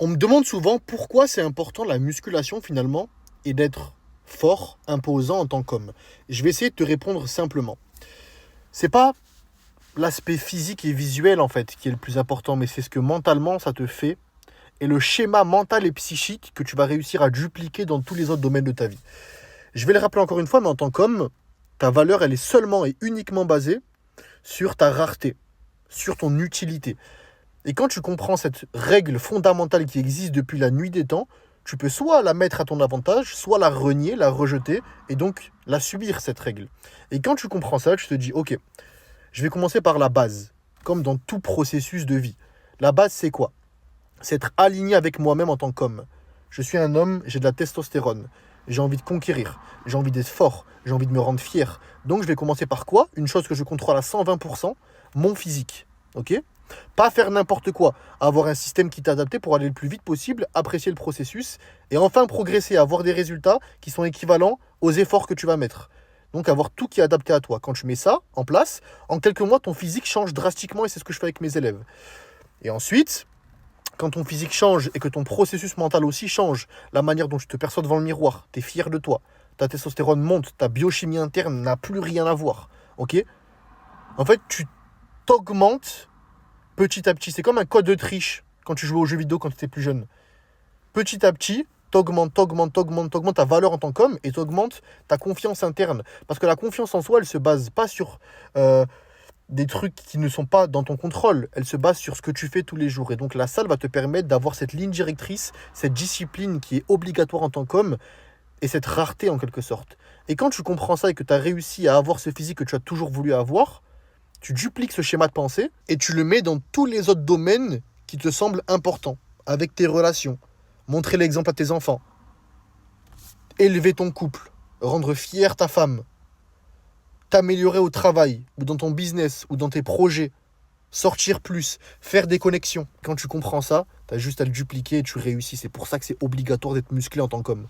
On me demande souvent pourquoi c'est important la musculation finalement et d'être fort, imposant en tant qu'homme. Je vais essayer de te répondre simplement. C'est pas l'aspect physique et visuel en fait qui est le plus important, mais c'est ce que mentalement ça te fait et le schéma mental et psychique que tu vas réussir à dupliquer dans tous les autres domaines de ta vie. Je vais le rappeler encore une fois, mais en tant qu'homme, ta valeur elle est seulement et uniquement basée sur ta rareté, sur ton utilité. Et quand tu comprends cette règle fondamentale qui existe depuis la nuit des temps, tu peux soit la mettre à ton avantage, soit la renier, la rejeter, et donc la subir, cette règle. Et quand tu comprends ça, tu te dis, ok, je vais commencer par la base, comme dans tout processus de vie. La base, c'est quoi? C'est être aligné avec moi-même en tant qu'homme. Je suis un homme, j'ai de la testostérone. J'ai envie de conquérir, j'ai envie d'être fort, j'ai envie de me rendre fier. Donc je vais commencer par quoi? Une chose que je contrôle à 120%, mon physique. Ok? Pas faire n'importe quoi, avoir un système qui t'est adapté pour aller le plus vite possible, apprécier le processus et enfin progresser, avoir des résultats qui sont équivalents aux efforts que tu vas mettre. Donc avoir tout qui est adapté à toi. Quand tu mets ça en place, en quelques mois, ton physique change drastiquement et c'est ce que je fais avec mes élèves. Et ensuite, quand ton physique change et que ton processus mental aussi change, la manière dont tu te perçois devant le miroir, tu es fier de toi, ta testostérone monte, ta biochimie interne n'a plus rien à voir. Ok? En fait, tu t'augmentes petit à petit. C'est comme un code de triche quand tu jouais aux jeux vidéo quand tu étais plus jeune. Petit à petit, t'augmentes ta valeur en tant qu'homme et t'augmentes ta confiance interne. Parce que la confiance en soi, elle se base pas sur des trucs qui ne sont pas dans ton contrôle. Elle se base sur ce que tu fais tous les jours. Et donc la salle va te permettre d'avoir cette ligne directrice, cette discipline qui est obligatoire en tant qu'homme et cette rareté en quelque sorte. Et quand tu comprends ça et que tu as réussi à avoir ce physique que tu as toujours voulu avoir, tu dupliques ce schéma de pensée et tu le mets dans tous les autres domaines qui te semblent importants, avec tes relations, montrer l'exemple à tes enfants, élever ton couple, rendre fière ta femme, t'améliorer au travail, ou dans ton business, ou dans tes projets, sortir plus, faire des connexions. Quand tu comprends ça, tu as juste à le dupliquer et tu réussis. C'est pour ça que c'est obligatoire d'être musclé en tant qu'homme.